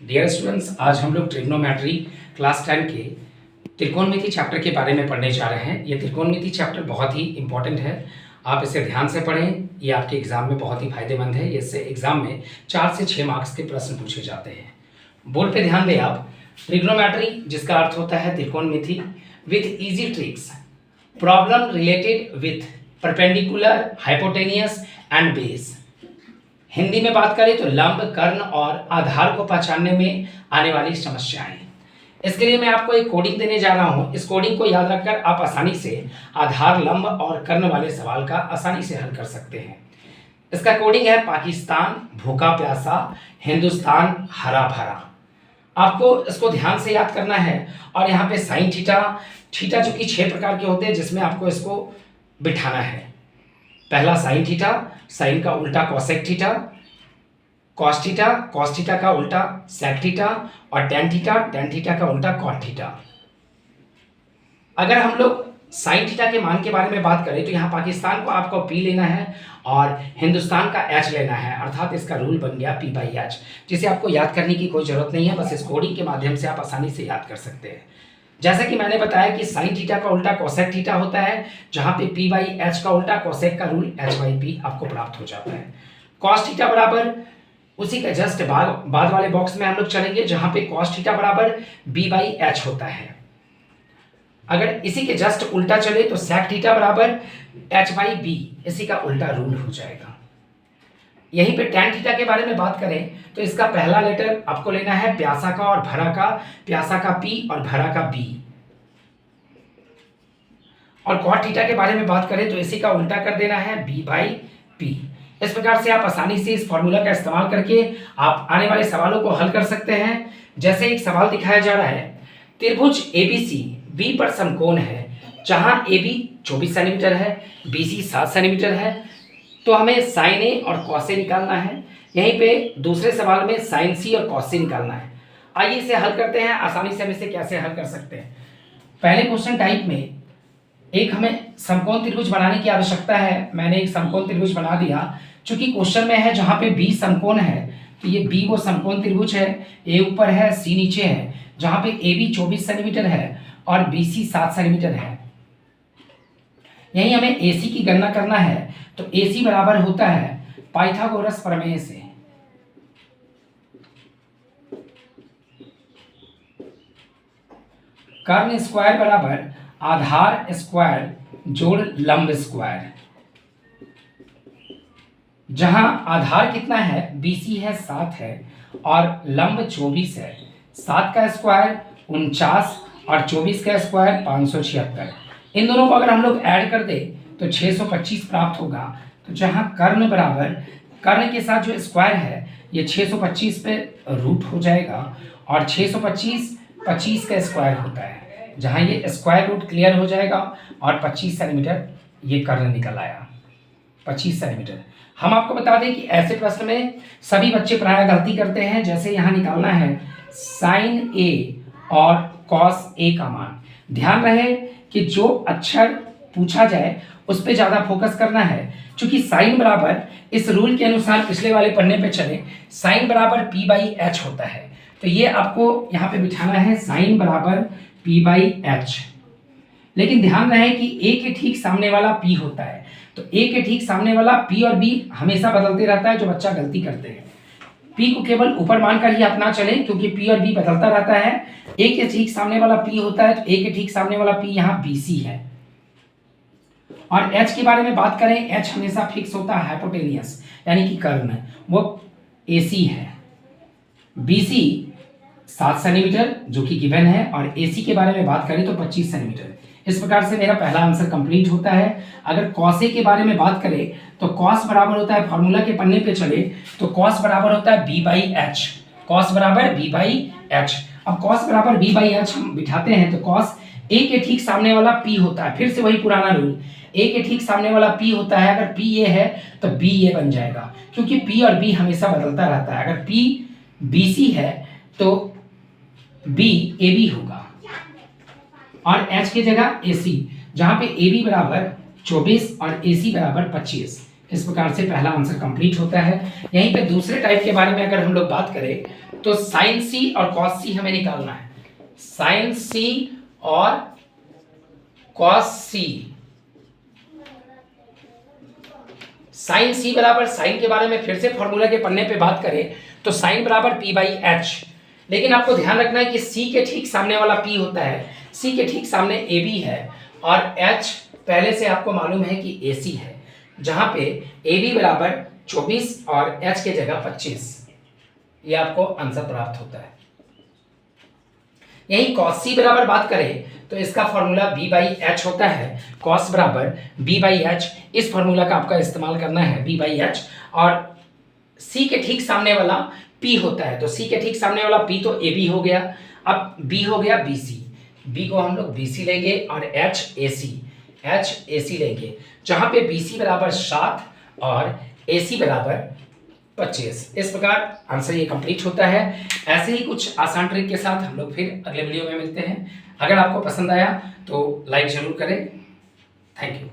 Dear students, आज हम लोग ट्रिग्नोमेट्री क्लास 10 के त्रिकोणमिति चैप्टर के बारे में पढ़ने जा रहे हैं। ये त्रिकोणमिति चैप्टर बहुत ही इंपॉर्टेंट है, आप इसे ध्यान से पढ़ें। ये आपके एग्जाम में बहुत ही फायदेमंद है। इससे एग्जाम में 4 से 6 मार्क्स के प्रश्न पूछे जाते हैं। बोर्ड पे ध्यान दें आप। ट्रिग्नोमेट्री जिसका अर्थ होता है त्रिकोणमिति with easy tricks, problem related with perpendicular, hypotenuse and base. Hindi में बात करें तो लंब, कर्ण और आधार को पहचानने में आने वाली समस्याएं। इसके लिए मैं आपको एक कोडिंग देने जा रहा हूं। इस कोडिंग को याद रखकर आप आसानी से आधार, लंब और कर्ण वाले सवाल का आसानी से हल कर सकते हैं। इसका कोडिंग है: पाकिस्तान भूखा प्यासा, हिंदुस्तान हरा भरा। आपको इसको ध्यान से याद करना है। और यहाँ पे साइन थीटा, थीटा जो कि 6 प्रकार के होते हैं, जिसमें आपको इसको बिठाना है। पहला साइन थीटा, साइन का उल्टा cosec theta, cos theta, cos theta का उल्टा सेक थीटा, और टेन थीटा, टेन थीटा का उल्टा कॉट थीटा। अगर हम लोग साइन थीटा के मान के बारे में बात करें तो यहाँ पाकिस्तान को आपको पी लेना है और हिंदुस्तान का एच लेना है, अर्थात इसका रूल बन गया P/H, जिसे आपको याद करने की कोई जरूरत नहीं है। बस इस कोडिंग के माध्यम से आप आसानी से याद कर सकते हैं। जैसे कि मैंने बताया कि साइन थीटा का उल्टा कोसेक थीटा होता है, जहां पे P/H का उल्टा कोसेक का रूल H/P आपको प्राप्त हो जाता है। कॉस थीटा बराबर उसी का जस्ट बाद वाले बॉक्स में हम लोग चलेंगे, जहां पे कॉस थीटा बराबर B/H होता है। अगर इसी के जस्ट उल्टा चले तो सेक थीटा बराबर H/B, इसी का उल्टा रूल हो जाएगा। यहीं पे टेन थीटा के बारे में बात करें तो इसका पहला लेटर आपको लेना है प्यासा का और भरा का, प्यासा का P और भरा का B। और कॉट थीटा के बारे में बात करें तो इसी का उल्टा कर देना है B/P। इस प्रकार से आप आसानी से इस फॉर्मूला का इस्तेमाल करके आप आने वाले सवालों को हल कर सकते हैं। जैसे एक सवाल दिखाया जा रहा है, त्रिभुज ABC B पर समकोण है, जहां AB 24 सेंटीमीटर है, BC 7 सेंटीमीटर है, तो हमें साइन ए और कॉस ए निकालना है। यहीं पे दूसरे सवाल में साइन सी और कॉस सी निकालना है। आइए इसे हल करते हैं। आसानी से हम इसे कैसे हल कर सकते हैं। पहले क्वेश्चन टाइप में एक हमें समकोण त्रिभुज बनाने की आवश्यकता है। मैंने एक समकोण त्रिभुज बना दिया। चूंकि क्वेश्चन में है जहां पे बी समकोण है, तो ये बी वो समकोण त्रिभुज है। ए ऊपर है, सी नीचे है, जहां पे ए बी 24 सेंटीमीटर है और बी सी 7 सेंटीमीटर है। यही हमें AC की गणना करना है, तो AC बराबर होता है पाइथागोरस प्रमेय से। कर्ण स्क्वायर बराबर आधार स्क्वायर जोड़ लंब स्क्वायर। जहां आधार कितना है, BC है 7 है और लंब 24 है। 7 का स्क्वायर 49 और 24 का स्क्वायर 576। इन दोनों को अगर हम लोग ऐड कर दे तो 625 प्राप्त होगा। तो जहां कर्ण बराबर कर्ण के साथ जो स्क्वायर है ये 625 पे रूट हो जाएगा, और 625 25 का स्क्वायर होता है, जहां ये स्क्वायर रूट क्लियर हो जाएगा और 25 सेंटीमीटर ये कर्ण निकल आया। 25 सेंटीमीटर। हम आपको बता दें कि ऐसे प्रश्न में सभी बच्चे प्रायः गलती करते हैं। जैसे यहाँ निकालना है साइन ए और कॉस ए का मान। ध्यान रहे कि जो अक्षर पूछा जाए उस पर ज्यादा फोकस करना है। चूंकि साइन बराबर इस रूल के अनुसार पिछले वाले पन्ने पे चले, साइन बराबर P/H होता है, तो ये आपको यहाँ पे बिठाना है साइन बराबर P/H। लेकिन ध्यान रहे कि A के ठीक सामने वाला P होता है, तो A के ठीक सामने वाला P और B हमेशा बदलते रहता है। जो बच्चा गलती करते हैं, P को केवल ऊपर मानकर ही आप ना चलें, क्योंकि P और B बदलता रहता है। A के ठीक सामने वाला P होता है, तो A के ठीक सामने वाला P यहाँ BC है। और H के बारे में बात करें, H हमेशा फिक्स होता है, हाइपोटेनियस यानी कि कर्ण, वो AC है। BC 7 सेंटीमीटर जो कि गिवन है, और AC के बारे में बात करें तो 25 सेंटीमीटर। इस प्रकार से मेरा पहला आंसर कंप्लीट होता है। अगर कॉस ए के बारे में बात करें तो कॉस बराबर होता है, फॉर्मूला के पन्ने पे चले तो कॉस बराबर होता है B/H। कॉस बराबर B/H। अब कॉस बराबर B/H हम बिठाते हैं तो कॉस ए के ठीक सामने वाला P होता है। फिर से वही पुराना रूल, ए के ठीक सामने वाला P होता है। अगर P ये है तो B ये बन जाएगा, क्योंकि P और B हमेशा बदलता रहता है। अगर P BC है तो B AB होगा, और H की जगह AC, जहां पे AB बराबर 24 और AC बराबर 25। इस प्रकार से पहला आंसर कंप्लीट होता है। यहीं पे दूसरे टाइप के बारे में अगर हम लोग बात करें तो साइन सी और कॉस सी हमें निकालना है। साइन सी और कॉस सी। साइन सी बराबर, साइन के बारे में फिर से फॉर्मूला के पन्ने पे बात करें तो साइन बराबर पी बाई एच। लेकिन आपको ध्यान रखना है कि सी के ठीक सामने वाला पी होता है, सी के ठीक सामने ए बी है और एच पहले से आपको मालूम है कि ए सी है, जहां पे ए बी बराबर 24 और एच के जगह 25। ये आपको आंसर प्राप्त होता है। यही कॉस सी बराबर बात करें तो इसका फॉर्मूला b बाई एच होता है। कॉस बराबर b बाई एच, इस फॉर्मूला का आपका इस्तेमाल करना है b बाई एच। और c के ठीक सामने वाला p होता है, तो c के ठीक सामने वाला p तो ab हो गया, अब b हो गया bc, b को हम लोग bc लेंगे और h ac लेंगे, जहां पे bc बराबर 7 और ac बराबर 25। इस प्रकार आंसर ये कंप्लीट होता है। ऐसे ही कुछ आसान ट्रिक के साथ हम लोग फिर अगले वीडियो में मिलते हैं। अगर आपको पसंद आया तो लाइक जरूर करें। Thank you.